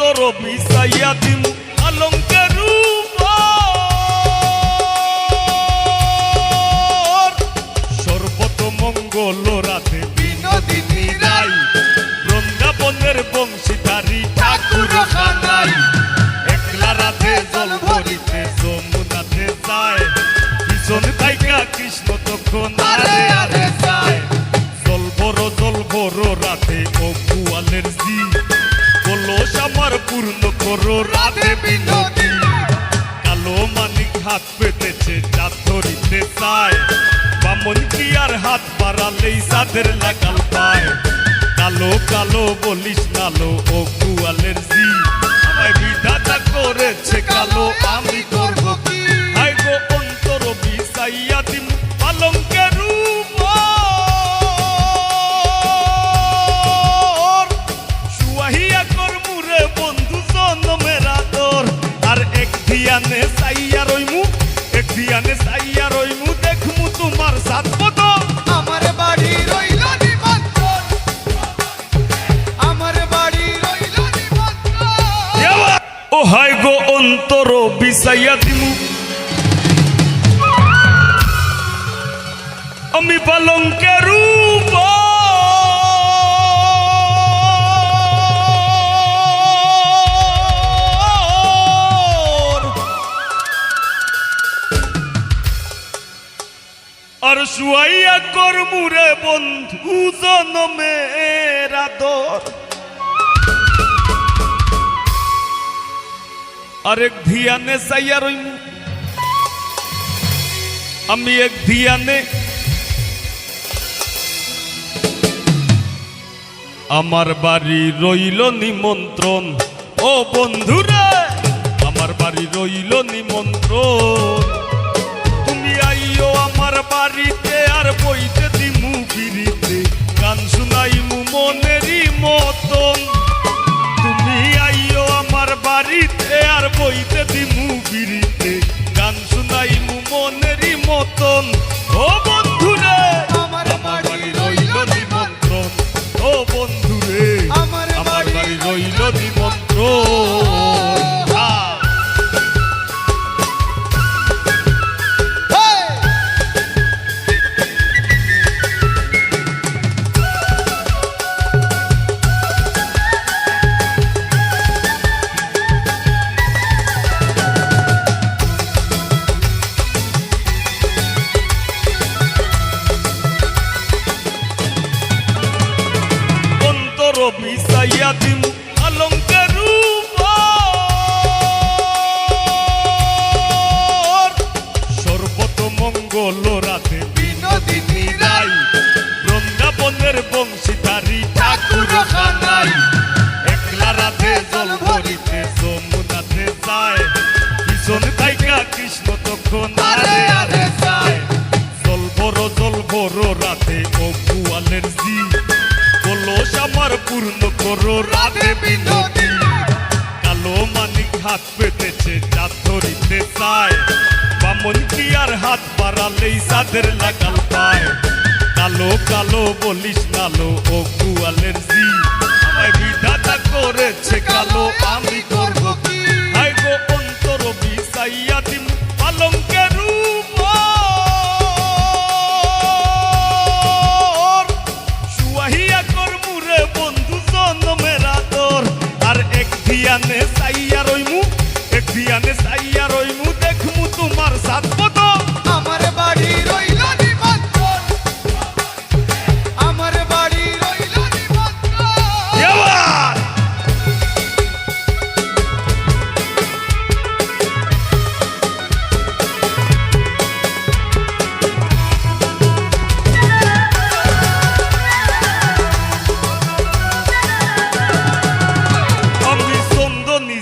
অন্তর বিছাইয়া দিমু আলঙ্কের সর্বত মঙ্গল রাধে বিনোদিনী রাই বৃন্দাবনের বংশীধারী ঠাকুর খানাই একলা রাধে জল ভরিতে যমুনাতে যায় পিছন থাইকা কৃষ্ণ তখন আরে আরে যায় জল বড় রাধে ও গোয়ালের জি কলস আমার পূর্ণ করো রাধে বিনোদী কালো মানিক হাত পেতেছে চাঁদ ধরিতে চায় বামন কি আর হাত বাড়ালেই চাঁদের লাগাল পায় কালো কালো বলিস নালো ও গোয়ালের জি আমায় বিধাতা করেছে কালো আমি করব কি হাই গো অন্তর বিছাইয়া দিম পালঙ্কের সুয়াহিয়া করমুরে বন্ধু জনমের আদর আর এক ধিয়ানে চাইয়া রইমু এক ধিয়ানে চাইয়া রইমু দেখমু তোমার সাত বদল আমার বাড়ি রইল নিমন্ত্রণ আমার বাড়ি রইল নিমন্ত্রণ ও হাই গো অন্তর বিছাইয়া দিমু আমি পালঙ্কের আর শুয়াইয়া করমুরে বন্ধু জনমের আদর আরেক ধিয়ানে চাইয়া রইমু আমি এক ধিয়ানে আমার বাড়ি রইল নিমন্ত্রণ ও বন্ধুরা আমার বাড়ি রইল নিমন্ত্রণ তুমি আইও আমার বাড়িতে আর বইতে দিমু বিড়িতে গান শুনাইমু মনেরই মতন তুমি আইও আমার বাড়িতে আর বইতে দিমু বিড়িতে গান শুনাইমু মনেরই মতন ও বন্ধুরে আমার বাড়ি রইল নিমন্ত্রণ ও বন্ধুরে আমার বাড়ি রইল নিমন্ত্রণ বিছাইয়া দিমু আলঙ্কের সর্বত মঙ্গল রাধে বিনোদিনী রাই বৃন্দাবনের বংশীধারী ঠাকুর খানাই একলা রাধে জল ভরিতে যমুনাতে যায় পিছন থাইকা কৃষ্ণ তখন আরে আরে যায় জল বড় রাধে ও গোয়ালের জি কলস আমার পূর্ণ করো রাধে বিনোদী কালো মানিক হাত পেতেছে চাঁদ ধরিতে চায় বামন কি আর হাত বাড়ালেই চাঁদের লাগাল পায় কালো কালো বলিস নালো ও গোয়ালের জি আমায় বিধাতা করেছে কালো আমি করব কি হাই গো অন্তর বিছাইয়া দিম পালঙ্কের বন্ধু জনমের আদর আর এক ধিয়ানে চাইয়া রইমু এক ধিয়ানে চাইয়া রইমু দেখমু তোমার সাত বদল আমার বাড়ি রইল নিমন্ত্রণ আমার বাড়ি রইল নিমন্ত্রণ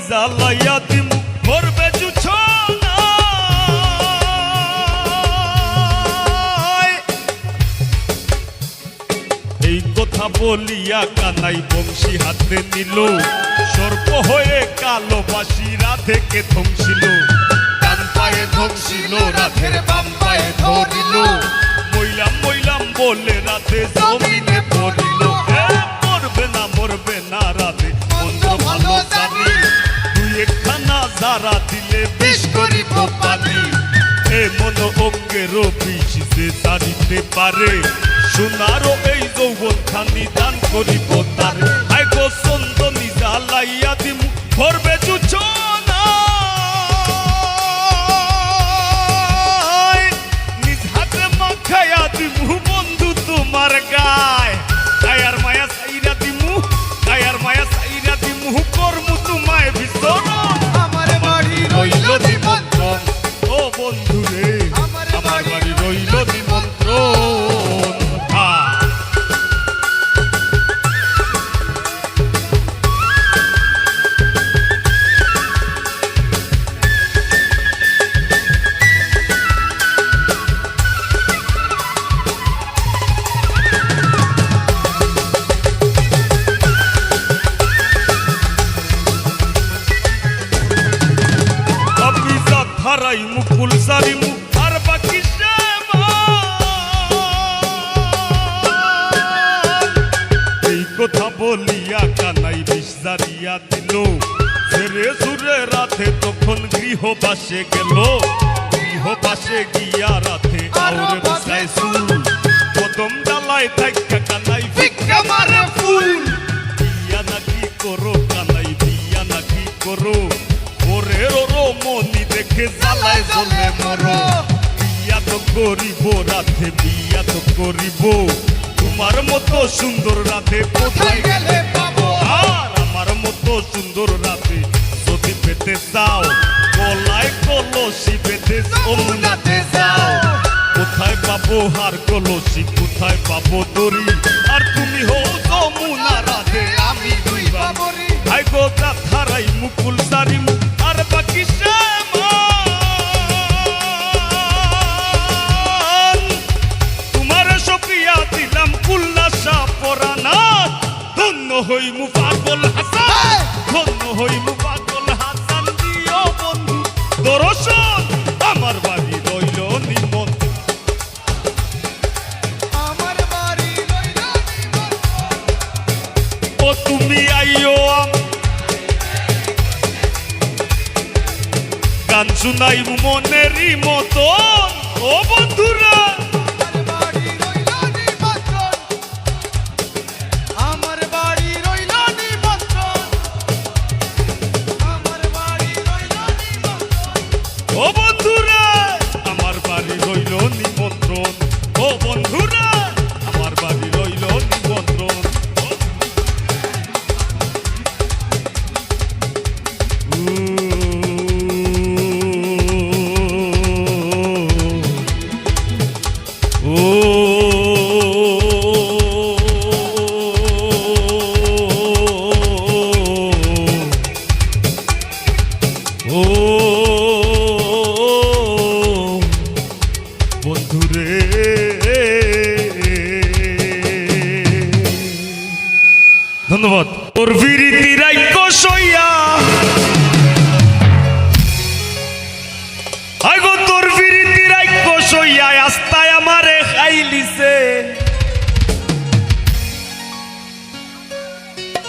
জ্বালাইয়া দিমু করবে এই কথা বলিয়া কানাই বংশী হাতে নিল সর্প হয়ে কালো বাসি রাধেকে ধ্বংসিল ডান পায়ে ধ্বংসিল রাধের বাম পায়ে ধরিল মইলাম মইলাম বলে রাধে জমিনে পড়িল মরবে না রাধে মন্ত্র ভালো জানিল সারা দিলে বিষ করিব পানি এমন অঙ্গেরও বিষ যে জানিতে পারে সোনারও এই যৌবন খানি দান করিব তার আয় গো চন্দনী জ্বালাইয়া দিমু ভরবে জুছনা নিজ হাতে মাখাইয়া দিমু বন্ধু তোমার গায় গায়ার মায়া সাইরা দিমু গায়ার মায়া সাইরা দিমু করমু তোমায় বিস্তরণ আমার বাড়ি রইল নিমন্ত্রণ ও বন্ধু রে আমার বাড়ি রইল নিমন্ত্রণ হারাই মুকুল সারি মুখ আর বাকি এই কথা বলিয়া কানাই বিষ জারিয়া দিল ছেড়ে সুরে রাতে তখন গৃহবাসে গেল গৃহবাসে গিয়া রাতে আউরে বসায় সুর কদম ডালায় থাইকা কানাই ভিক্ষা মারে ফুল বিয়া নাকি করো কানাই বিয়া নাকি করো ওরে রো মনি দেখে জ্বালায় জ্বলে মরো বিয়া তো করিব রাতে বিয়া তো করিব তোমার মতো সুন্দর রাতে কোথায় গেলে পাবো আর আমার মতো সুন্দর রাতে যদি পেতে চাও গলায় কলসি বেঁধে যমুনাতে যাও কোথায় পাবো হার কলসি কোথায় পাবো দড়ি আর তুমি হও যমুনা রাতে আমি দুই বাবরি আই গো হারাই মুকুল সারি মুখ আর বাকি তোমার সপিয়া দিলাম কুল্লাসা পরানা ধন্য হইমু পাগল হাসান ধন্য হইমু পাগল হাসান দিও বন্ধু দর্শন আমার বাড়ি রইল নিমন্ত্রণ আমার বাড়ি রইল নিমন্ত্রণ ও তুমি আইও গান শুনাইব মনেরই মতন ও বন্ধুরা আমার বাড়ি রইল নিমন্ত্রণ আমার বাড়ি রইল নিমন্ত্রণ ও বন্ধুরা আমার বাড়ি রইল নিমন্ত্রণ ও বন্ধুরা আমার বাড়ি রইল নিমন্ত্রণ ও বন্ধুরে ধন্যবাদ তোর বিরীতি রাইক সইয়া আগো তোর বিরীতি রাইক সইয়া আস্তায় আমারে খাইলিছে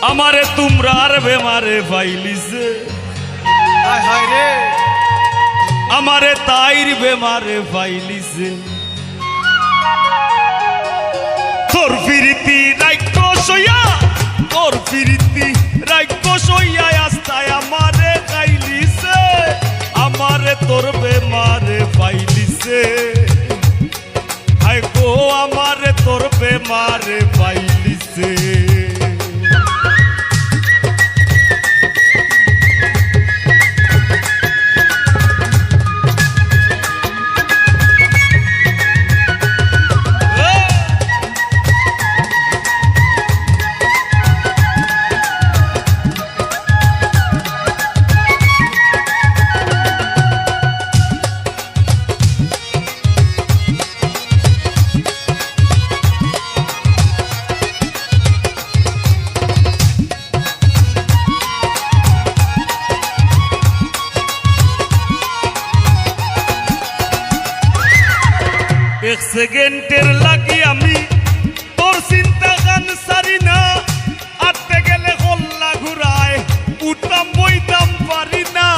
আমারে তোমরা আর বেমারে পাইলিছে হায় হায় রে আমারে তাইর বেমারে পাইলিছে তোর প্রীতি রাইক্য সইয়া তোর প্রীতি রাইক্য সইয়া আস্তায় আমারে খাইলিছে আমারে তোর বেমারে পাইলিছে হায় গো আমারে তোর বেমারে পাইলিছে এক সেকেন্ডের লাগি আমি তোর চিন্তা গান সারি না আটতে গেলে হল্লা ঘুরায় উঠতাম বইতাম পারি না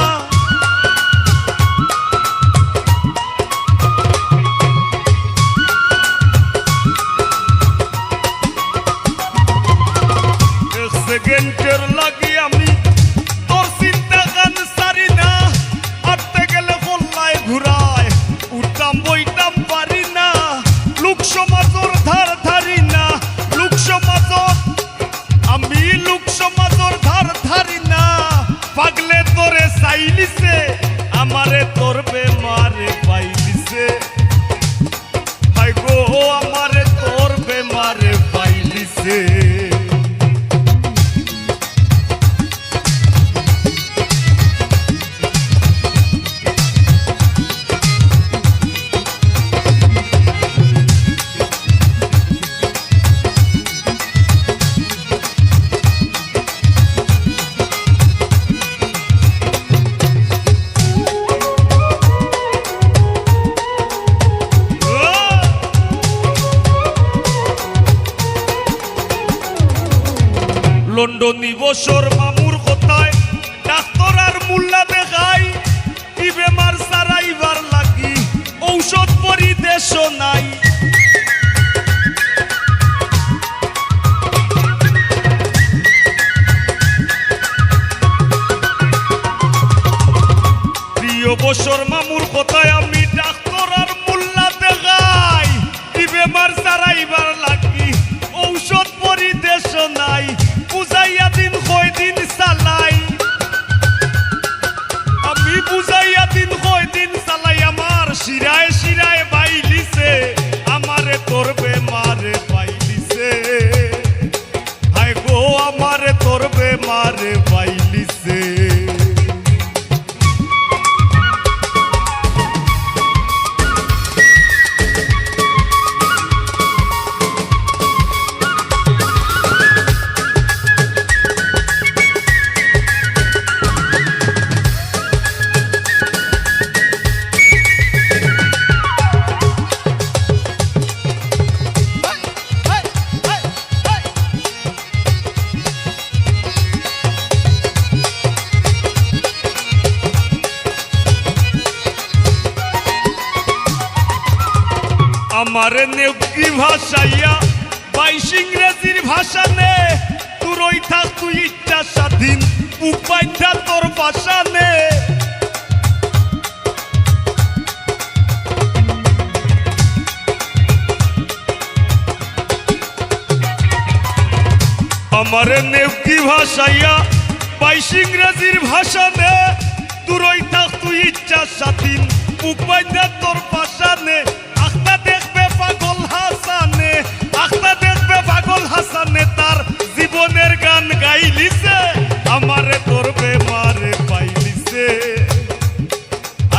আইলিছে আমারে তোর বেমারে পাইলিছে হাই গো আমারে তোর বেমারে পাইলিছে লন্ডনী বসর মামুর কথায় ডাক্তার আর মুল্লা দেখাই কি বেমার সারাইবার লাগি ঔষধ পরিদেশ নাই প্রিয় বসর মামুর কথায় আমি ডাক্তার আর মুল্লা দেখাই কি বেমার সারাইবার লাগি ঔষধ পরিদেশ নাই বুঝাইয়া দিন কয় দিন চালাই আমি বুঝাইয়া দিন কয় দিন চালাই আমার শিরায় শিরায় বাইলিছে আমারে তোর বেমারে পাইলিছে হায় গো আমারে তোর বেমারে পাইলিছে আমারে নেকি ভাষাইয়া বাইশ ইংরেজির ভাষা নে তুই থাক তুই ইচ্ছা স্বাধীন উপায়টা তোর ভাষা নে আমারে নেকি ভাষাইয়া বাইশ ইংরেজির ভাষা নে তুই থাক তুই ইচ্ছা স্বাধীন উপায়টা তোর ভাষা নে আখতা দেখবে পাগল হাসানে আখতা দেখবে পাগল হাসানে তার জীবনের গান গাইলিছে আমারে তোর বেমারে পাইলিছে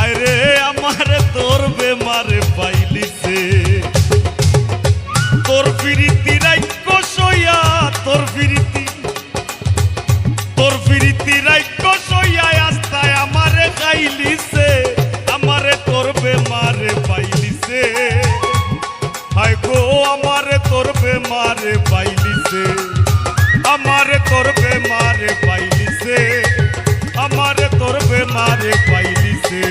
আরে আমারে তোর বেমারে পাইলিছে তোর ফিরিতি রাইক সইয়া তোর ফিরিতি রাইক সইয়া আস্তায় আমারে খাইলিছে আমারে তোর বেমারে পাইলিছে হায় গো আমারে তোর বেমারে পাইলিছে আমারে তোর বেমারে পাইলিছে আমারে তোর বেমারে পাইলিছে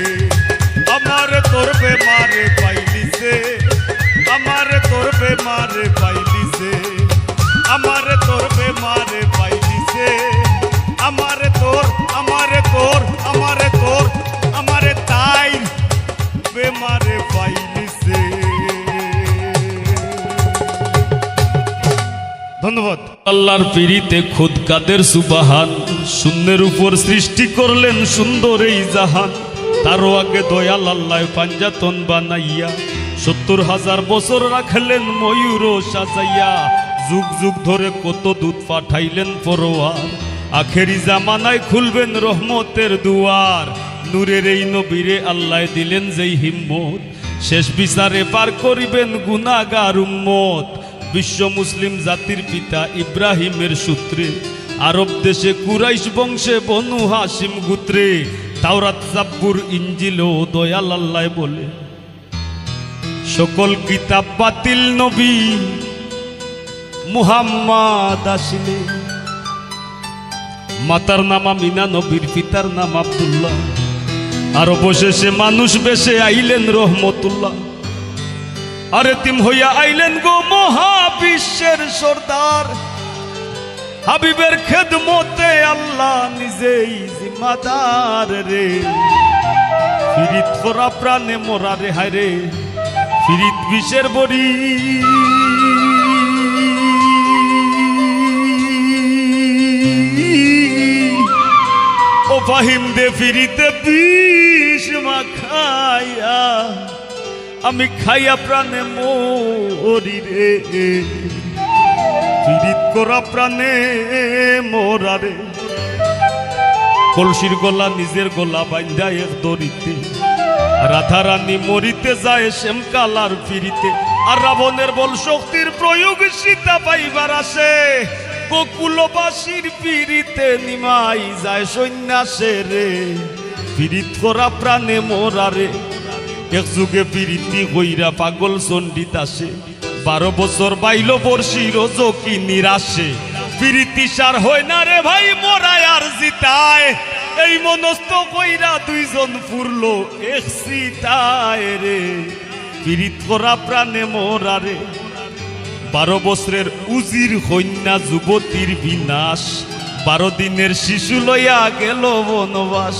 আমারে তোর বেমারে পাইলিছে আমারে তোর বেমারে পাইলিছে আমারে তোর বেমারে পাইলিছে আমারে তোর আমারে তাই বেমারে পাইলিছে ধন্যবাদ আল্লাহর পিরিতে খুদ কাদের সুবাহান শূন্যের উপর সৃষ্টি করলেন সুন্দর এই জাহান তারও আগে দয়াল আল্লাহ পাঞ্জাতন বানাইয়া ৭০,০০০ বছর রাখলেন ময়ূর সাজাইয়া যুগ যুগ ধরে কত দূত পাঠাইলেন পরোয়ার আখেরি জামানায় খুলবেন রহমতের দুয়ার নূরের এই নবীরে আল্লাহ দিলেন যেই হিম্মত শেষ বিচারে পার করিবেন গুনাহগার উম্মত বিশ্ব মুসলিম জাতির পিতা ইব্রাহিমের সূত্রে আরব দেশে কুরাইশ বংশে বনু হাসিম গোত্রে তাওরাত জাব্বুর ইনজিল ও দয়াল আল্লাহ বলে সকল কিতাব বাতিল নবী মুহাম্মদ আসিলে মাতার নাম আমিনা নবীর পিতার নাম আব্দুল্লাহ আর অবশেষে মানুষ বেশে আইলেন রহমতুল্লাহ আরে তিম হইয়া আইলেন গো মহাবিশ্বের সর্দার হাবিবের খেদমতে আল্লাহ নিজেই জিম্মাদার রে ফিরিত করা প্রাণে মোরা রে হায় রে ফিরিত বিষের বড়ি ও ও ফাহিম দে ফিরিতে বিষ মাখাইয়া আমি খাইয়া প্রাণে মরি রে পীড়িত করা প্রাণে মোরা রে কলসির গলা নিজের গলা বাইন্দা এক দড়িতে রাধা রানী মরিতে যায় শ্যামকালার ফিরিতে আর রাবণের বল শক্তির প্রয়োগ সীতা পাইবার আসে গোকুলবাসীর পীড়িতে নিমাই যায় সন্ন্যাসে রে পীড়িত করা প্রাণে মোরা রে এক যুগে পীড়িতি হইরা পাগল চন্ডিত আসে 12 বছর বাইল বর্ষি রোজ কি নিরাশে পীড়িতি সার হয় না রে ভাই মোরায় আর জিতায় এই মনস্থ কইরা দুইজন ফুরলো এক সিতায় রে পীড়িত করা প্রাণে মোরা রে 12 বছরের উজির কন্যা যুবতীর বিনাশ 12 দিনের শিশু লইয়া গেল বনবাস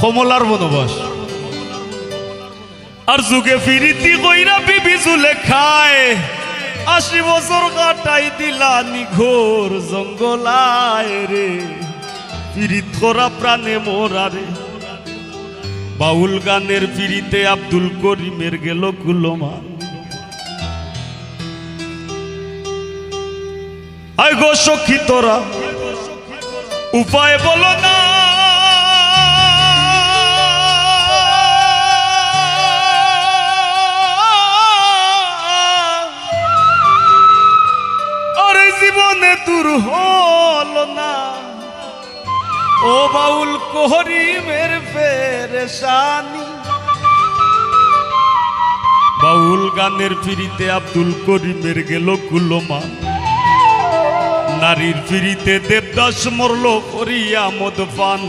কমলার বনবাস আর যুগে ফিরিতি কইরা বিবি জুলে খায় 80 বছর কাটাই দিলা নিঘোর জঙ্গলায় রে পীড়িত করা প্রাণে মোরা রে বাউল গানের পীড়িতে আব্দুল করিমের গেল কুলমান আয় গো সখী তোরা উপায় বলো না আরে জীবনে দূর হলো না ও বাউল করিমের পেরেশানি বাউল গানের ফিরিতে আব্দুল করিমের গেল কুলমান নারীর ফিরিতে দেবদাস মরল করিয়া মদপান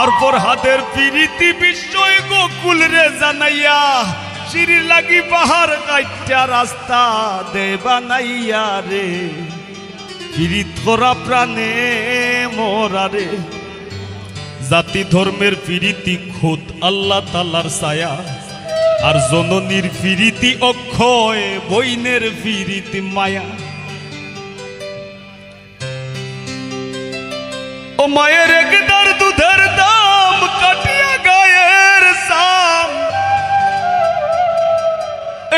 আর পর হাতের ফিরিতি বিশ্বয় গোকুল রে জানাইয়া সিঁড়ি লাগি পাহাড় কাইটা রাস্তা দে বানাইয়া রে ফিরিত করা প্রাণে মোরা রে জাতি ধর্মের ফিরিতি খোদ আল্লাহ তাআলার ছায়া আর জননীর ফিরিতি অক্ষয় বইনের ফিরিতি মায়া ও মায়ের একদার দুধের দাম কাটিয়া গায়ের সাম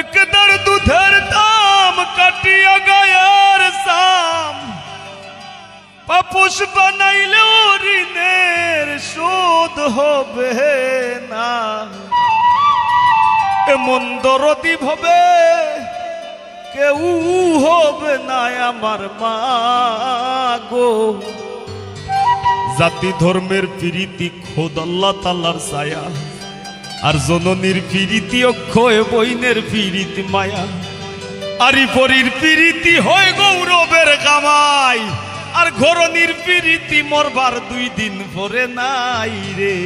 একদার দুধের দাম কাটিয়া গায়ের সাম পাপুষ বানাইলে ঋণের শোধ হবে না এমন দরদি হবে কেউ হবে না আমার মা গো জাতি ধর্মের ফিরিতি খোদ আল্লাহ তাআলার ছায়া আর জননীর ফিরিতি অক্ষয় বইনের ফিরিতি মায়া আরি পরীর ফিরিতি হয় গৌরবের কামাই আর ঘরণীর ফিরিতি মরবার 2 দিন পরে নাই রে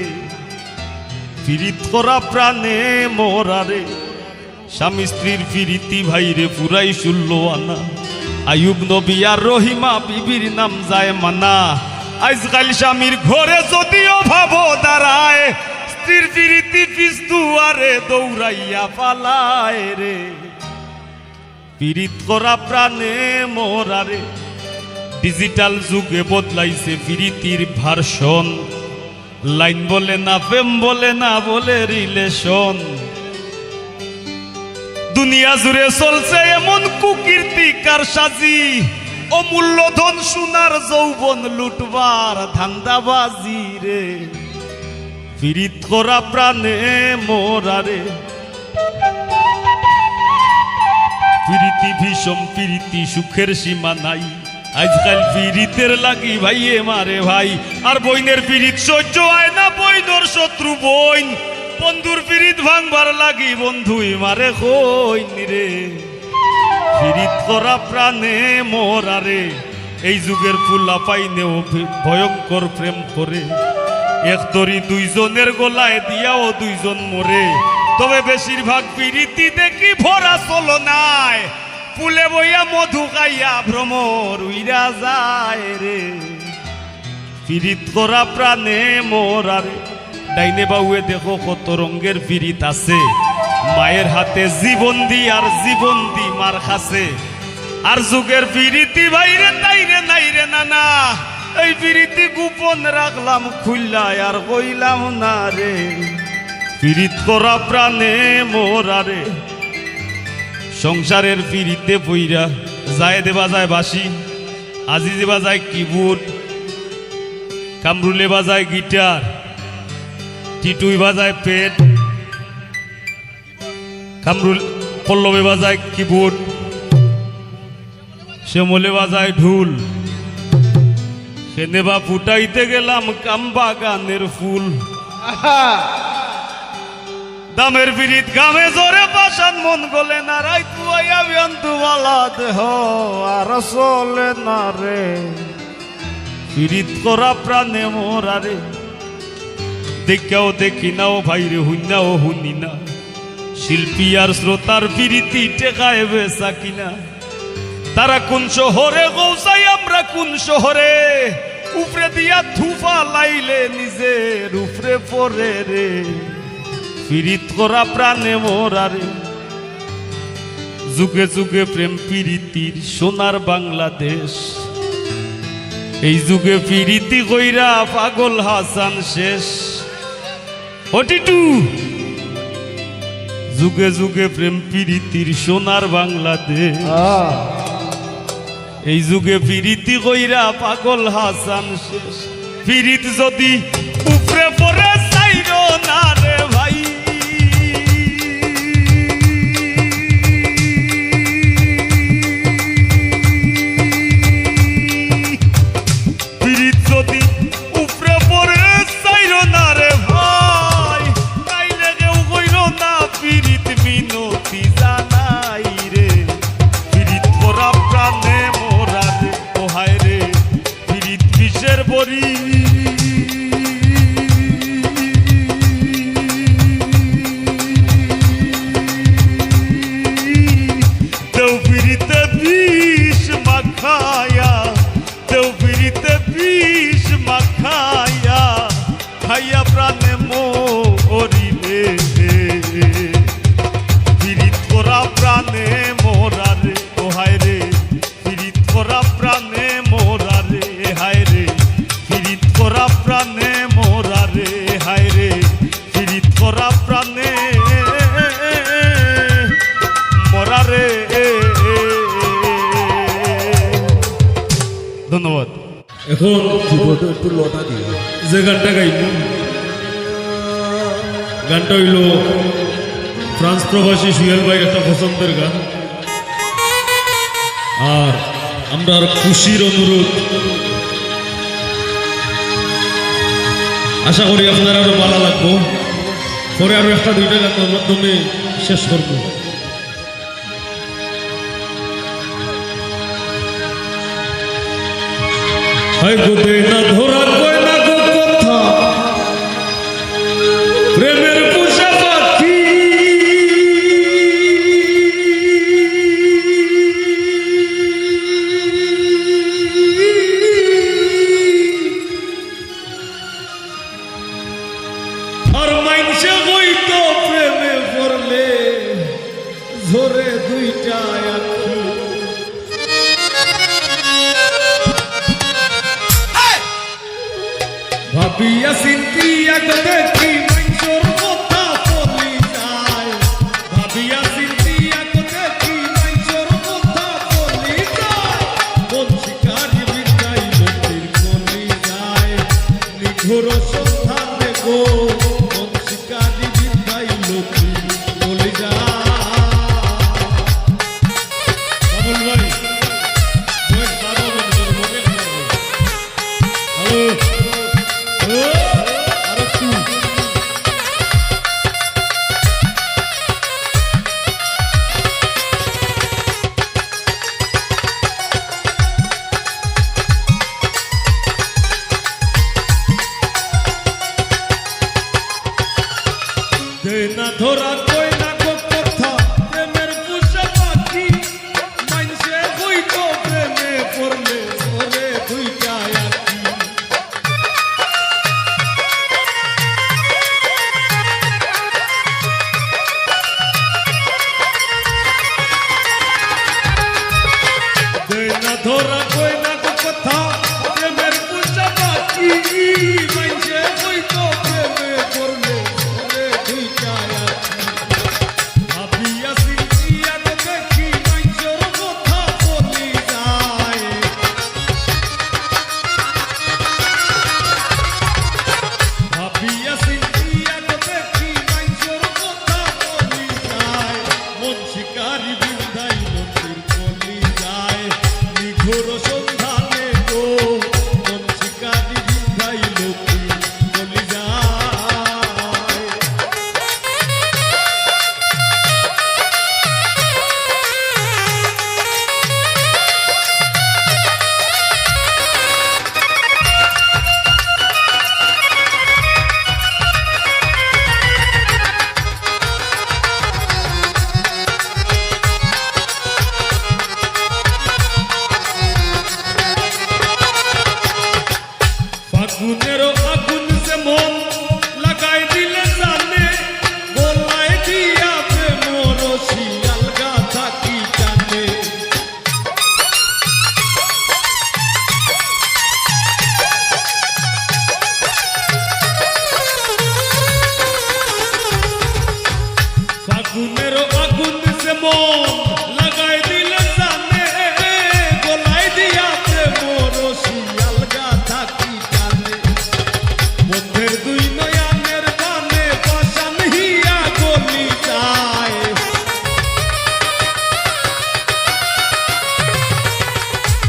ফিরিত করা প্রাণে মোরা রে স্বামী স্ত্রীর ফিরিতি ভাইরে পুরাই 16 আনা আয়ুব নবী আর রহিমা বিবির নাম যায় মানা আজকাল স্বামীর ঘরে যদিও ভাব দাঁড়ায় স্ত্রীর ফিরিতি পিছ দুয়ারে দৌড়াইয়া পালায় রে ফিরিত করা প্রাণে মোরা রে ডিজিটাল যুগে বদলাইছে ফিরিতির ভার্সন লাইন বলে না প্রেম বলে না বলে রিলেশন দুনিয়া জুড়ে চলছে এমন কুকীর্তি কারসাজি অমূল্য ধন সোনার যৌবন লুটবার ধান্দাবাজি রে ফিরিত করা প্রাণে মোরা রে ফিরিতি ভীষণ ফিরিতি সুখের সীমা নাই আজকাল ফিরিতের লাগি ভাইয়ে মারে ভাই আর বইনের ফিরিত সহ্য হয় না বইনর শত্রু বইন বন্ধুর ফিরিত ভাঙবার লাগি বন্ধুই মারে কইন রে ফিরিত করা প্রাণে মোরা রে এই যুগের ফুলা পাইনেও ভয়ঙ্কর প্রেম করে এক দড়ি 2 জনের গলায় দিয়াও 2 জন মরে তবে বেশিরভাগ ফিরিতি দেখি ভরা চলো নাই ফুলে বইয়া মধু খাইয়া ভ্রমর উইরা যায় রে ফিরিত করা প্রাণে মোরা রে ডাইনে বাউয়ে দেখো কত রঙের ফিরিত আছে মায়ের হাতে জীবন দি আর জীবন দি মার খাসে আর যুগের ফিরিতি ভাইরে তাইরে নাইরে নানা এই পিরিতি গোপন রাখলাম খুললা আর কইলাম না রে পিরিত করা প্রাণে মোরারে সংসারের পিরিতে বইরা যায় দেবা যায় বাসি আজি দেবা যায় কিবোর্ড কামরুলে বাজায় গিটার টিটুই বাজায় পেট কামরুল পল্লবে বাজায় কিবোর্ড শ্যামলে বাজায় ঢুল সেনেবা ফুটাইতে গেলাম কাম্বা গানের ফুল দামের বিরিত গামে জোরে পাশান মন গলে না রাই তুয়াইয়া বিয়ন্তুওয়ালা দেহ আর চলে না রে পিরিত করা প্রাণে মোরারে দেখাও দেখি নাও ভাইরে হুইনাও হুনি না শিল্পী আর শ্রোতার পিরিতি টেকায় বেসা কিনা তারা কোন শহরে গৌসাই আমরা কোন শহরে উপরে দিয়া থুফা লাইলে নিজের উপরে পরে রে পিরিত করা প্রাণে মোরারে যুগে যুগে প্রেম পিরিতির সোনার বাংলাদেশ এই যুগে পিরিতি কইরা পাগল হাসান শেষ ওটিটু যুগে যুগে প্রেম পিরিতির সোনার বাংলাদেশ এই যুগে পিরিতি কইরা পাগল হাসান শেষ পিরিত যদি উপরে পরে চাইরো না রে ভাই পিরিত যদি উপরে পরে চাইরো না রে ভাই তাইলে কেউ কইর না পিরিত মিনতি জানাই রে পিরিত করা প্রাণে মোরা রে ওহায় রে পিরিত বিষের বরি দেও পিরিতে বিষ মাখায়া দেও পিরিতে বিষ মাখায়া খাইয়া প্রাণে মরিলে পিরিত করা প্রাণে মোরা রে ওহায় রে পিরিত করা প্রাণে মোরা রে হায় রে পিরিত করা প্রাণে মোরা রে হায় রে পিরিত করা প্রাণে মোরা রে ধন্যবাদ। এখন একটু লতা দিও যে গানটা গাইব গানটা হইল ফ্রান্স প্রবাসী সুয়েল ভাইয়ের একটা পছন্দের গান আর আমরা আর খুশির অনুরোধ আশা করি আপনার আরো ভালো লাগবো পরে আরো একটা দুইটা গানের মাধ্যমে শেষ করবো হাই গো দে না ধরা কয় না গো কথা প্রেমের পোষা পাখি আর মাইনসে হইতো প্রেমে পড়লে ঝরে দুইটা আঁখি ভাবিয়া চিন্তিয়া দেখি মাইনসর কথা বলি যায় ভাবিয়া চিন্তিয়া দেখি মাইনসর কথা বলি যায় কোন শিকারি বিদায় লোকের বলি যায় নিঘোর সন্ধানে গো কোন শিকারি বিদায় লোকের বলি যায় বাবুল ভাই হ্যালো না ধরা কই না গো কথা প্রেমের পোষা পাখি মাইনসে হইতো প্রেমে পড়লে ওরে দুইটা আঁখি না ধরা কই না গো কথা প্রেমের পোষা আগুন যে মন লাগাই দিলে জানে গোলায় দিয়া প্রেম রশি আলগা থাকি জানে ফাগুনের আগুন যে মন লাগাই দিলে জানে গোলায় দিয়া প্রেম রশি আলগা থাকি জানে বন্ধের দুই নয়নের বানে পাশান হিয়া গলি যায়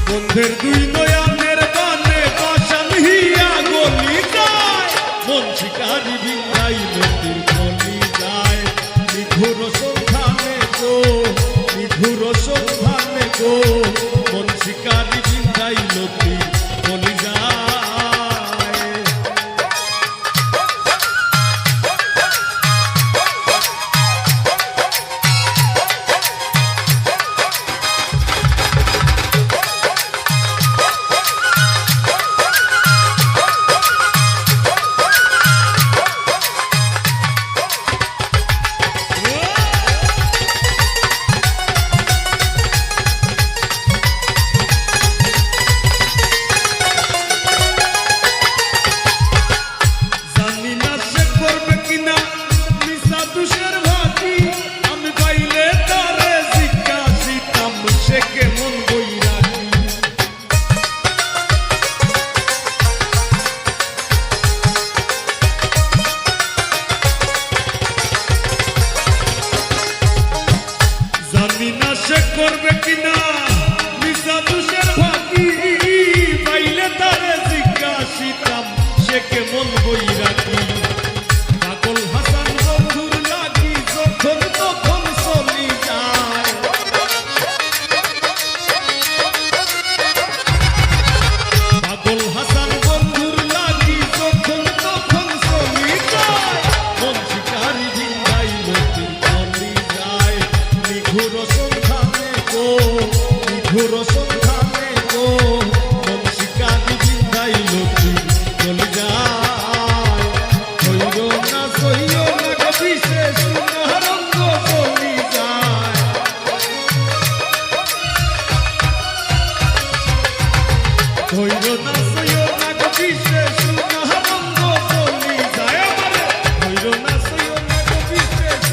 বন্ধের দুই নয়নের বানে পাশান হিয়া গলি যায় মন শিকারি বিন্দাই নদীর গলি যায় নিঘুর সন্ধানে গো নিঘুর সন্ধানে গো মন শিকারি বিন্দাই নদীর গলি যায় জানি না সে করবে কিনা মিশা তুষের ভাতি আমি পাইলে তারে জিজ্ঞাসিতাম সে কেমন বৈরাগী জানি না সে করবে কিনা মিশা তুষের ভাতি পাইলে তারে জিজ্ঞাসিতাম সে কেমন বৈরাগী পাগল হাসান বন্ধুর লাগি যখন তখন চলি যায় পাগল হাসান বন্ধুর লাগি যখন তখন চলি যায় মন শিকারি ভিন্দাই নদীর গলি যায় নিঘুর সন্ধানে গো নিঘুর সন্ধানে গো মন শিকারি ভিন্দাই নদীর গলি যায় হইল না সইল না গো বিশেষ রঙ্গ চলি যায় হইল না সইল না গো বিশেষ রঙ্গ চলি যায় আমারে হইল না সইল না গো বিশেষ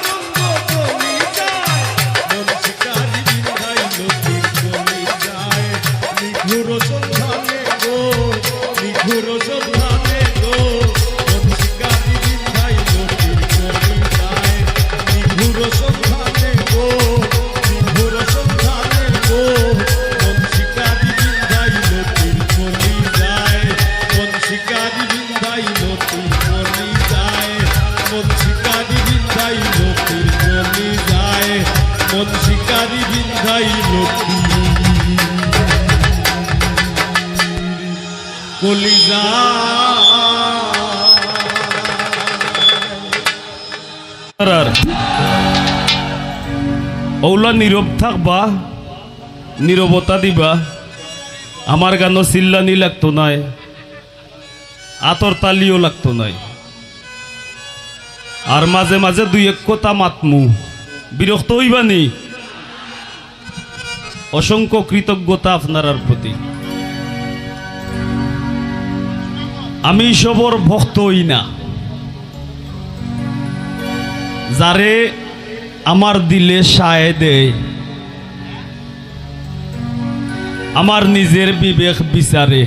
রঙ্গ চলি যায় মন শিকারি বিন্দাই নদীর গলি যায় নিঘুর সন্ধানে গো নিঘুর সন্ধানে গো মন শিকারি বিন্দাই নদীর গলি যায় নিঘুর সন্ধানে গো নিঘুর সন্ধানে গো মন শিকারি বিন্দাই নদীর গলি যায় মন শিকারি বিন্দাই নদীর গলি যায় মন শিকারি বিন্দাই নদীর গলি যায় মন শিকারি বিন্দাই নদীর গলি যায় ওলা নীরব থাকবা নীরবতা দিবা আমার গানও চিল্লানি লাগতো নাই আতর তালিও লাগতো নাই আর মাঝে মাঝে দুই এক কথা মাতমু বিরক্ত হইবানি অসংখ্য কৃতজ্ঞতা আপনার প্রতি আমি সবর ভক্ত হই না যারে আমার দিলে সায় দেয় আমার নিজের বিবেক বিচারে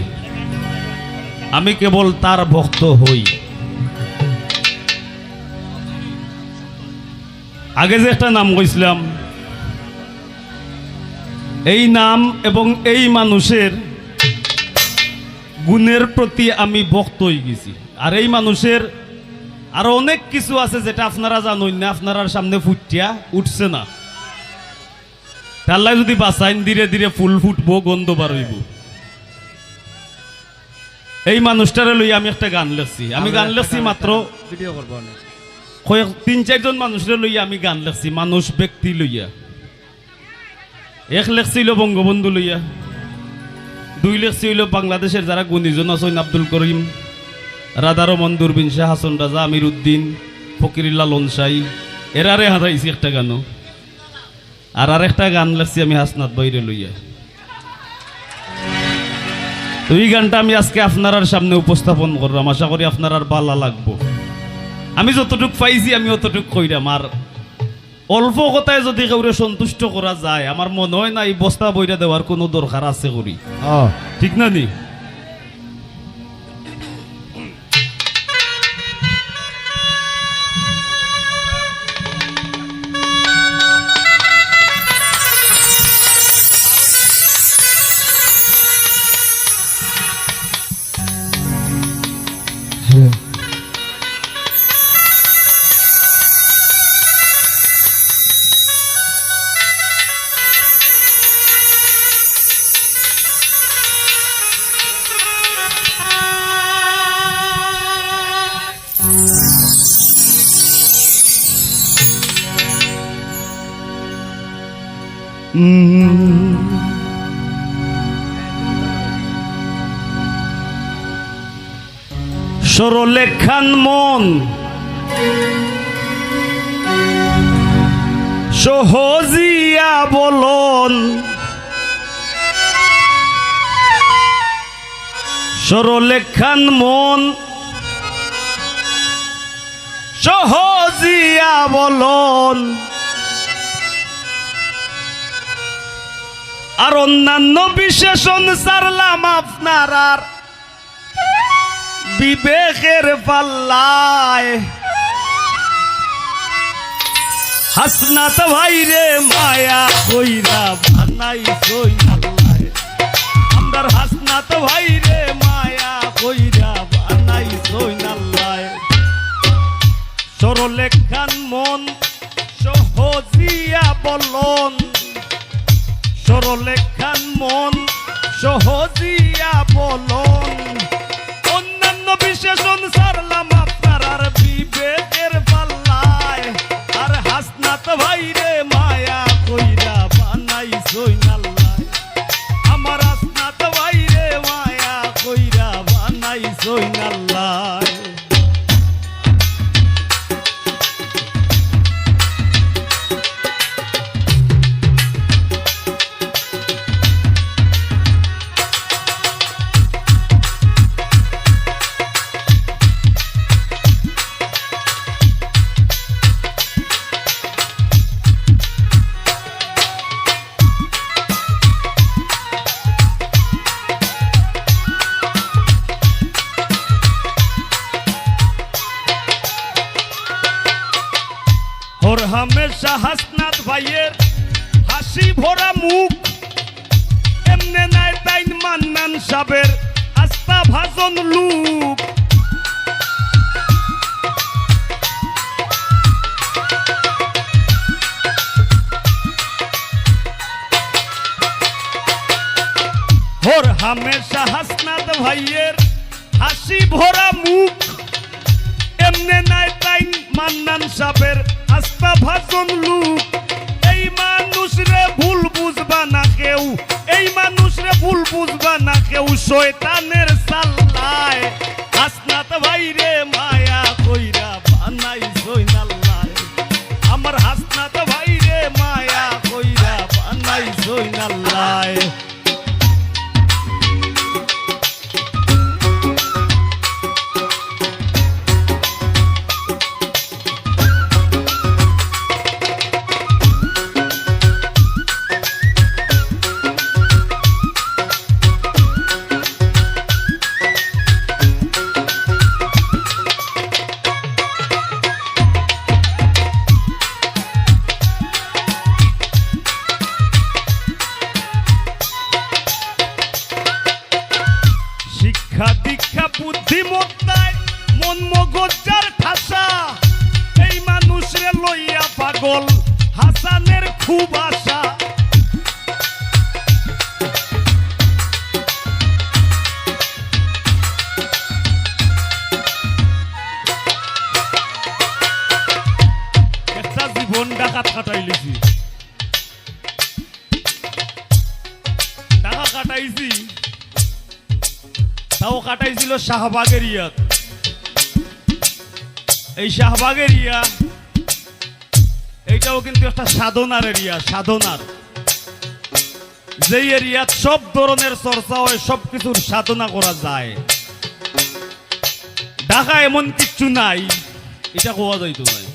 আমি কেবল তার ভক্ত হই আগে যে একটা নাম কইছিলাম এই নাম এবং এই মানুষের গুণের প্রতি আমি ভক্ত হয়ে গেছি আর এই মানুষের আরো অনেক কিছু আছে যেটা আপনারা জানেন না আপনার সামনে ফুটিয়া উঠছে না আল্লাহ যদি বাঁচাইন ধীরে ধীরে ফুল ফুটবো গন্ধ বার হইব এই মানুষটারে লই আমি একটা গান লিখছি আমি গান লিখছি মাত্র ভিডিও করব না কয়েক 3-4 জন মানুষের লইয়া আমি গান লিখছি মানুষ ব্যক্তি লইয়া এক লিখছিল বঙ্গবন্ধু লইয়া দুই লিখছি হইল বাংলাদেশের যারা গুণীজন আছেন আব্দুল করিম রাধারমন দূরবীন শাহ হাসন রাজা আমির উদ্দিন ফকিরুল্লাহ লনসাই এরারে হারাইছি একটা গানও আর একটা গান লাগছি আমি হাসনাত বাইরে লইয়া। তো এই গানটা আমি আজকে আপনার সামনে উপস্থাপন করলাম, আশা করি আপনার আর ভালো লাগবো। আমি যতটুক পাইছি আমি অতটুক কইরাম, আর অল্প কথায় যদি কাউরে সন্তুষ্ট করা যায় আমার মনে হয় না এই বস্তা বইরা দেওয়ার কোনো দরকার আছে করি, ঠিক না নি? সরলেখান মন সহজিয়া বলন, সরলেখান মন সহজিয়া বলন, আর অন্যান্য বিশেষণ সারলাম আপনার আর বিবেকের পাল্লায়। হাসনাত ভাইরে মায়া কইরা বানাই সইনাল্লায়, আমরার হাসনাত ভাইরে মায়া কইরা বানাই সইনাল্লায়। সরলেখান মন সহজিয়া বলন, সরলেখান মন সহজিয়া বলন, অন্যান্য বিশেষণ সারলাম আপনার আর বিবেকের পাল্লায়। আর হাসনাত ভাইরে মায়া কইরা বানাই সইনাল্লায়, আমার হাসনাত ভাইরে মায়া কইরা বানাই সইনাল্লায়। ওর হামেশা হাসনাত ভাইয়ের হাসি ভরা মুখ, এমনে নাই তাইন মান্নান সাবের আস্থা ভাজন লুক। ওর হামেশা হাসনাত ভাইয়ের হাসি ভরা মুখ, এমনে নাই তাইন মান্নান সাবের আস্থা ভাজন লুক। এই মানুষ রে ভুল বুঝবা না কেউ, এই মানুষ রে ভুল বুঝবা না কেউ, শয়তানের সাল্লায়। হাসনাত ভাইরে মায়া কইরা বানাই সইনাল্লায়, আমার হাসনাত ভাইরে মায়া কইরা বানাই সইনাল্লায়। দীক্ষা বুদ্ধিমত্তায় মন মগজার ঠাসা, এই মানুষ রে লইয়া পাগল হাসানের খুব আশা। একটা জীবন ডাকাত কাটাইলিছি, টাকা কাটাইছি, তাও কাটাইছিল শাহবাগের ইয়াত। এই শাহবাগের এরিয়া এইটাও কিন্তু একটা সাধনার এরিয়া, সাধনার। যে এরিয়াত সব ধরনের চর্চা হয়, সব কিছুর সাধনা করা যায়। ঢাকা এমন কিচ্ছু নাই এটা কোয়া যাইতো নাই।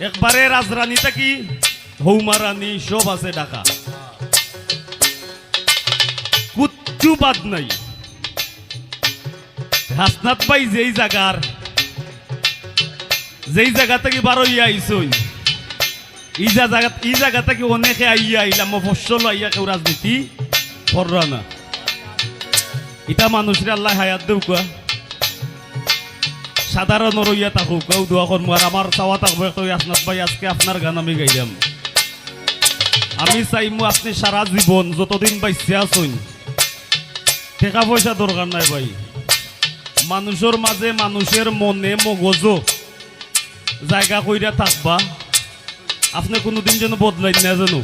একবারে রাজরানী থাকি হৌমারানী সব আছে ঢাকা, কুচ্ছু বাদ নাই। হাসনাত ভাই যেই জায়গা থেকে বারো ইয়া আইসই, এই জায়গা থেকে অনেকে আইয়া আইলাম ফসল আইয়া কেউ রাজনীতি কররা না। এটা মানুষের আল্লাহ হায়াত দেউ কোয়া, সাধারণ রইয়া থাকুক, কেউ দোয়া করবো। আর আমার চাওয়া থাকবো একটা, আসনাত ভাই আজকে আপনার গান আমি গাইলাম। আমি চাইমু আপনি সারা জীবন যতদিন বাইসে আসুন, টাকা পয়সা দরকার নাই ভাই, মানুষের মাঝে মানুষের মনে মগজ জায়গা কইরা থাকবা। আপনি কোনোদিন যেন বদলাই না জানো।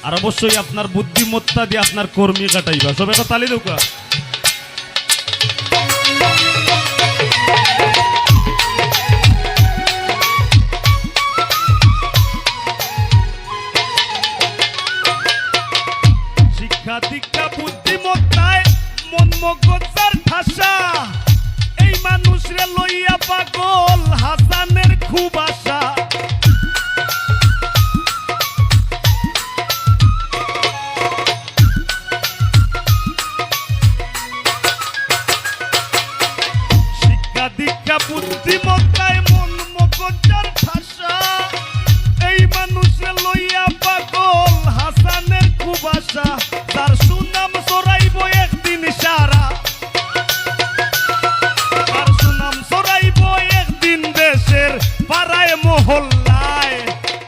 আর অবশ্যই আপনার বুদ্ধিমত্তা দিয়ে আপনার কর্মী কাটাইবা। সব একটা তালি দোকা। শিক্ষা দীক্ষা বুদ্ধিমত্তায় মন মগজার ঠাসা, এই মানুষরে লইয়া পাগল হাসানের খুব আশা। শিক্ষা দীক্ষা বুদ্ধিমত্তায় মন মগজার ঠাসা, এই মানুষরে লইয়া পাগল হাসানের খুব আশা। তার সুনাম চড়াইব একদিন সারা, তার সুনাম চড়াইব একদিন দেশের পাড়ায় মহল্লায়।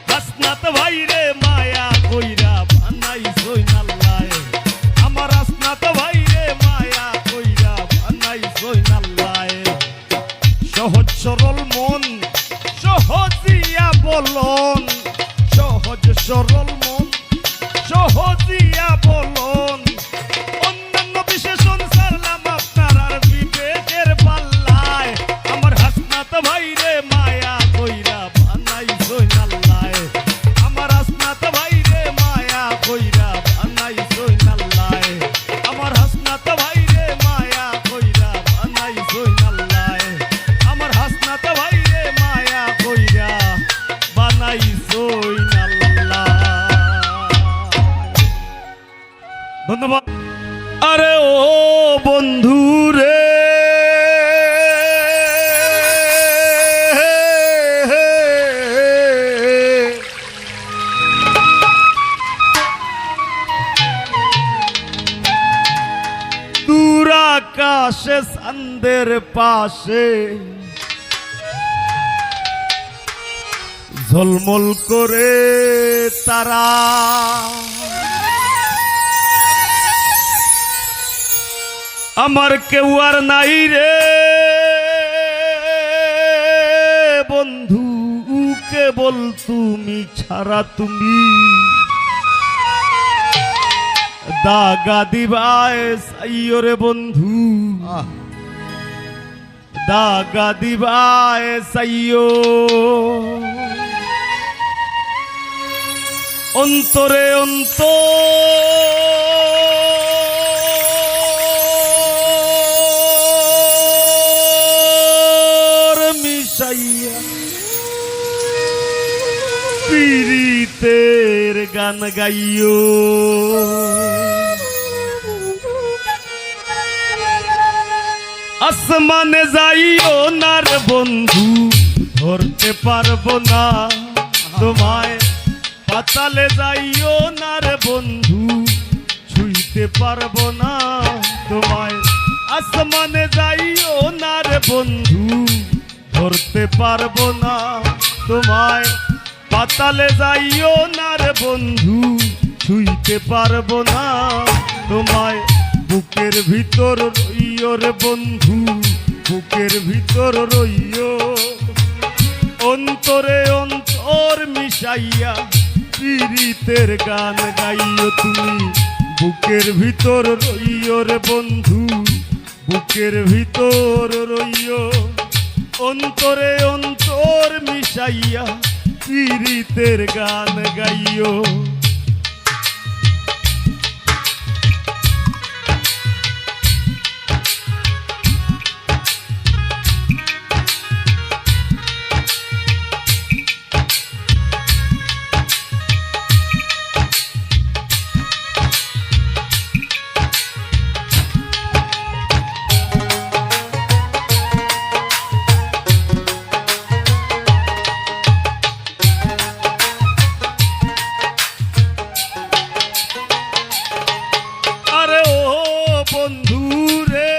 হাসনাত ভাইরে মায়া কইরা বানাইছই নাল্লায়, আমার হাসনাত ভাইরে মায়া কইরা বানাইছই নাল্লায়। সহজ সরল মন সহজিয়া বলন, সহজ সরল মন সহজিয়া বলন। অন্যান্য বিশেষণ সারলাম আপনার আর বিবেকের পাল্লায়, আমার হাসনাত ভাইরে মায়া কইরা বানাইছই নাল্লায়, আমার হাসনাত ভাইরে মায়া কইরা বানাইছই নাল্লায়, আমার হাসনাত ভাইরে মায়া কইরা বানাইছই নাল্লায়, আমার হাসনাত ভাইরে মায়া কইরা বানাইছই নাল্লায়। ধন্যবাদ। আরে ও বন্ধু রে, দূর আকাশে চাঁদের পাশে ঝলমল করে তারা, আমার কেউ আর নাই রে বন্ধু, কেবল তুমি ছাড়া। তুমি দাগা দিবায় সাইও রে বন্ধু, দাগা দিবায় সাইও। অন্তরে মিশাইয়া পীড়িতের গান গাইও। আসমানে যাইও না রে বন্ধু, ধরতে পারবো না তোমায়। পাতালে যাইও না রে বন্ধু, ছুঁইতে পারবো না তোমায়। আসমানে যাইও না রে বন্ধু, ধরতে পারবো না তোমায়। পাতালে যাইও না রে বন্ধু, ছুঁইতে পারবো না তোমায়। বুকের ভিতর রইও রে বন্ধু, বুকের ভিতর রইও। অন্তরে অন্তর মিশাইয়া পীড়িতের গান গাইও তুমি। বুকের ভিতর রইও রে বন্ধু, বুকের ভিতর রইও। অন্তরে অন্তর মিশাইয়া পীড়িতের গান গাইও। আরে ও বন্ধু রে,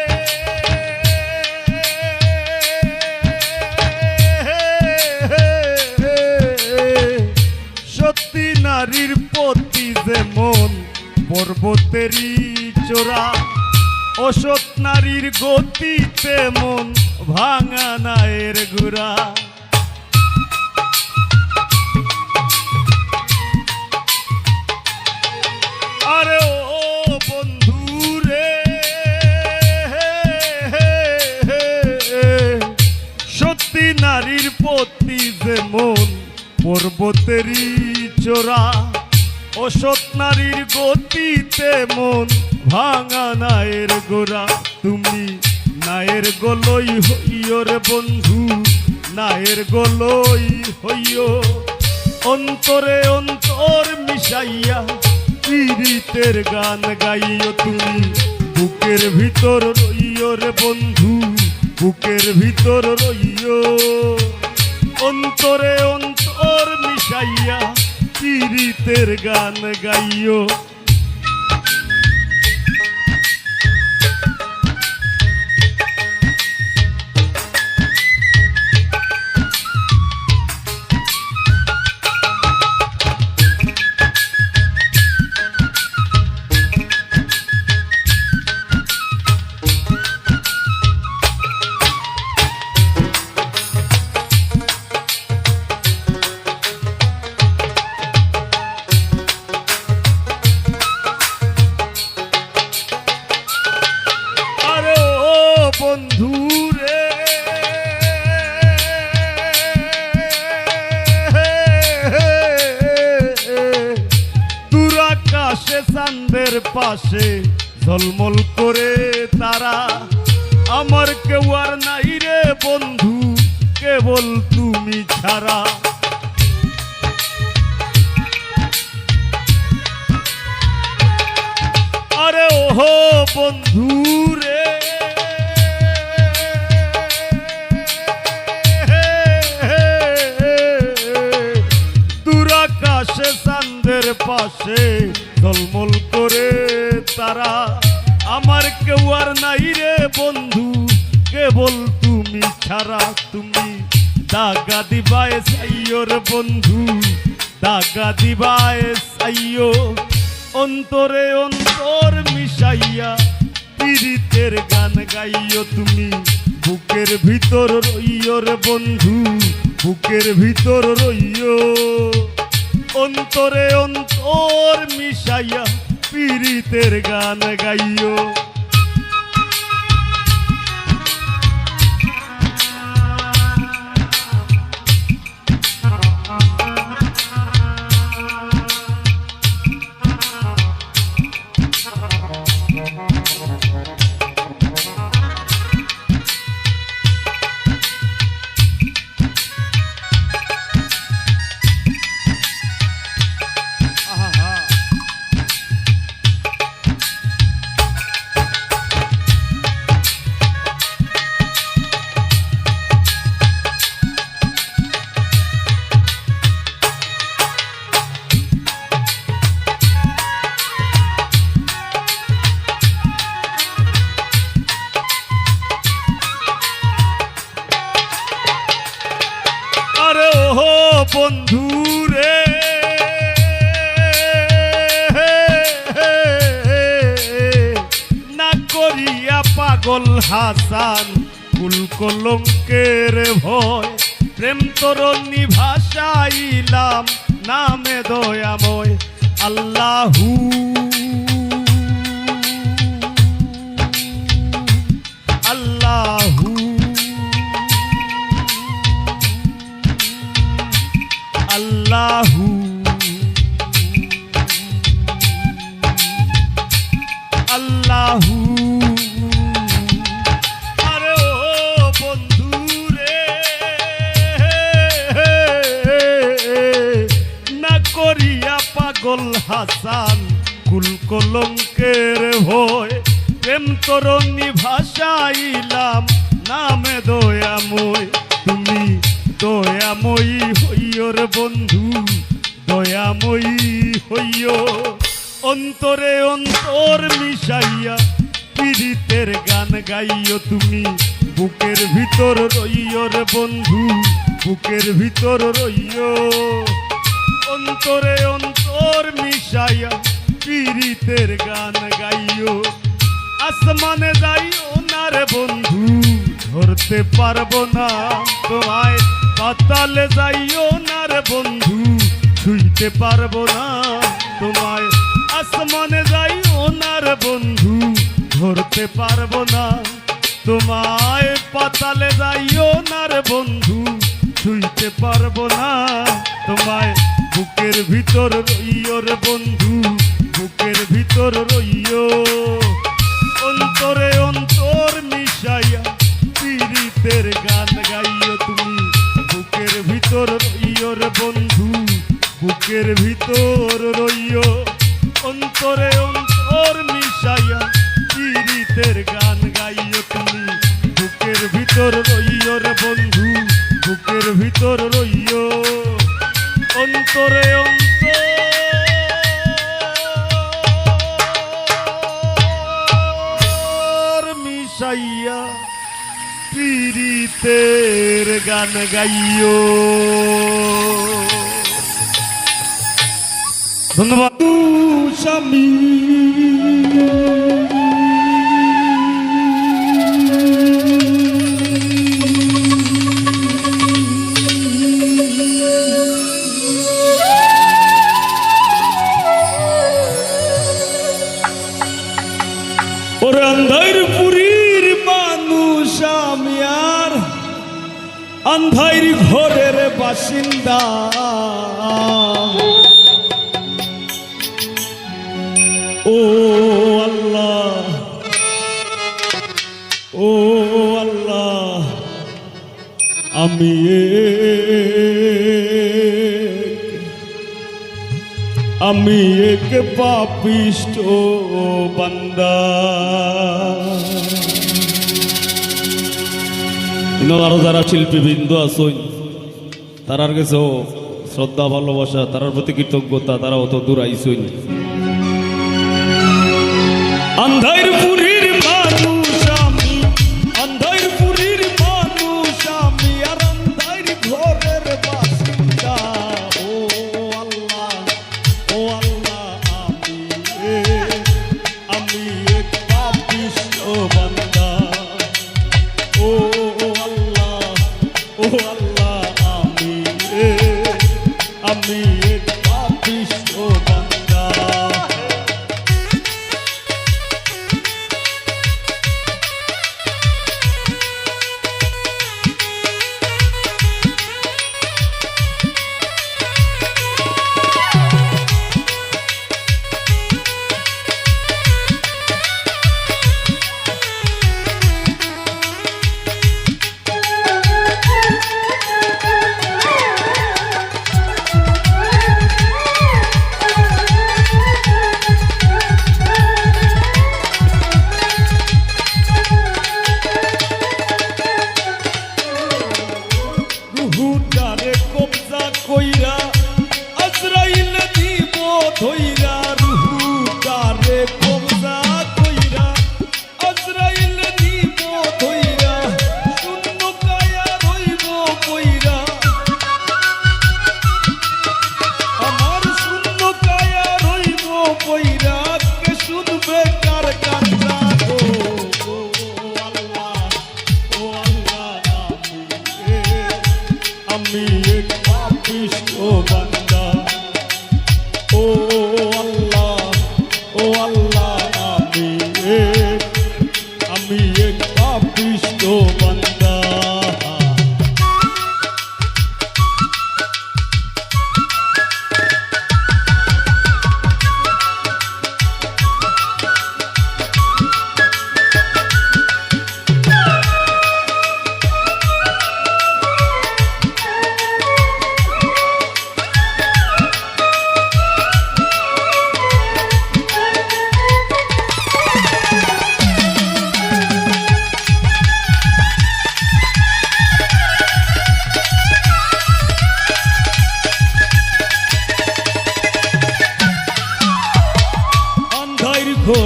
সত্যি নারীর প্রতি যেমন পর্বতেরই চোরা, অসৎ নারীর গতি তেমন ভাঙা নায়ের গুড়া। আরে ও বন্ধু রে, সত্যি নারীর প্রতি যেমন পর্বতেরই চোরা, অসৎ নারীর গতি তেমন ভাঙা নায়ের গোড়া। তুমি নায়ের গলই হইও রে বন্ধু, নায়ের গলই হইও, অন্তরে অন্তর মিশাইয়া পীড়িতের গান গাইও। তুমি বুকের ভিতর রইও রে বন্ধু, বুকের ভিতর রইও, অন্তরে অন্তর মিশাইয়া পীড়িতের গান গাইও। বন্ধু রে, দূর আকাশে চাঁদের পাশে ঝলমল করে তারা, আমার কেউ আর নাই রে বন্ধু, কেবল তুমি ছাড়া। আরে ওহো বন্ধু রে, আকাশে চাঁদের পাশে ঝলমল করে তারা, আমার কেউ আর নাই রে বন্ধু, কেবল তুমি ছাড়া। তুমি দাগা দিবায় চাইও রে বন্ধু, দাগা দিবায় চাইও, অন্তরে অন্তর মিশাইয়া পীড়িতের গান গাইও। তুমি বুকের ভিতর রইও রে বন্ধু, বুকের ভিতর রইও, অন্তরে অন্তর মিশাইয়া পীড়িতের গান গাইও। বন্ধু রে, না করিয়া পাগল হাসান কুল কলঙ্কের ভয়, প্রেম তরণী ভাষাইলাম নামে দয়াময় আল্লাহু। আল্লাহু বাসান কুল কলঙ্কের ভয় প্রেম তরণী ভাষাইলাম নামে দয়াময় তুমি দয়াময়ী হইও রে বন্ধু দয়াময়ী হইও অন্তরে অন্তর মিশাইয়া পীড়িতের গান গাইও তুমি বুকের ভিতর রইও রে বন্ধু বুকের ভিতর রইও অন্তরে অন্তর মিশাইয়া পীড়িতের গান গাইও আসমানে যাইও না রে বন্ধু ধরতে পারবো না তোমায় পাতালে যাইও না রে বন্ধু ছুঁইতে পারবো না তোমায় আসমানে যাইও না রে বন্ধু ধরতে পারবো না তোমায় পাতালে যাইও না রে বন্ধু ছুঁইতে পারবো না তোমায় বুকের ভিতর রইও রে বন্ধু বুকের ভিতর রইও অন্তরে অন্তর মিশাইয়া পীড়িতের গান গাইও তুমি বুকের ভিতর রইও রে বন্ধু বুকের ভিতর রইও অন্তরে অন্তর মিশাইয়া পীড়িতের গান গাইও তুমি বুকের ভিতর রইও রে বন্ধু বুকের ভিতর রইও অন্তরে অন্তর মিশাইয়া পীড়িতের গান গাইও ধন্যবাদ স্বামী ওরে আন্ধার পুরীর মানুষ আমি আর আন্ধার ঘরের বাসিন্দা ও আল্লাহ ও আল্লাহ আমি এক পাপিষ্ট বান্দা আরো যারা শিল্পীবৃন্দ আছেন তারার কাছে শ্রদ্ধা ভালোবাসা তারার প্রতি কৃতজ্ঞতা তারা অত দূর আইসইন আন্ধার পুরীর মানুষ আমি আন্ধার পুরীর মানুষ আমি আর আন্ধার ঘরের বাসিন্দা ও আল্লাহ আমি এক পাপিষ্ট বান্দা ও আল্লাহ আমি এক পাপিষ্ট বান্দা রুহুটারে কবজা কইরা আজরাইল দিব ধইরা রুহুটারে কবজা কইরা আজরাইল দিব ধইরা শূন্য কায়া রইব কইরা আমার শূন্য কায়া রইব কইরা কে শুনবে কার কান্না গো আমি এক পাপিষ্ট বান্দা ও আল্লাহ আমি এক পাপিষ্ট বান্দা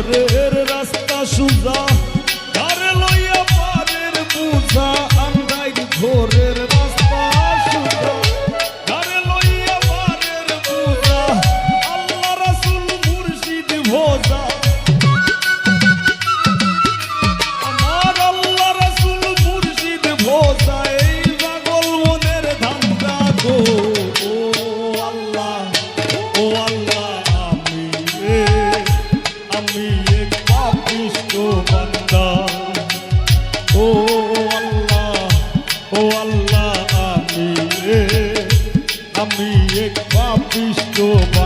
ঘরের রাস্তা সুজা তারে লইয়া পারের বুঝা আন্দাইর ঘরের রাস্তা সুজা তারে লইয়া পারের বুঝা আল্লাহ রাসূল মুর্শিদ ভোজা আমার আল্লাহ রাসূল মুর্শিদ ভোজা এই পাগল মনের ধান্দা গো ও আল্লাহ আমি এক পাপিষ্ঠ বান্দা ও আল্লাহ আমি এক পাপিষ্ঠ বান্দা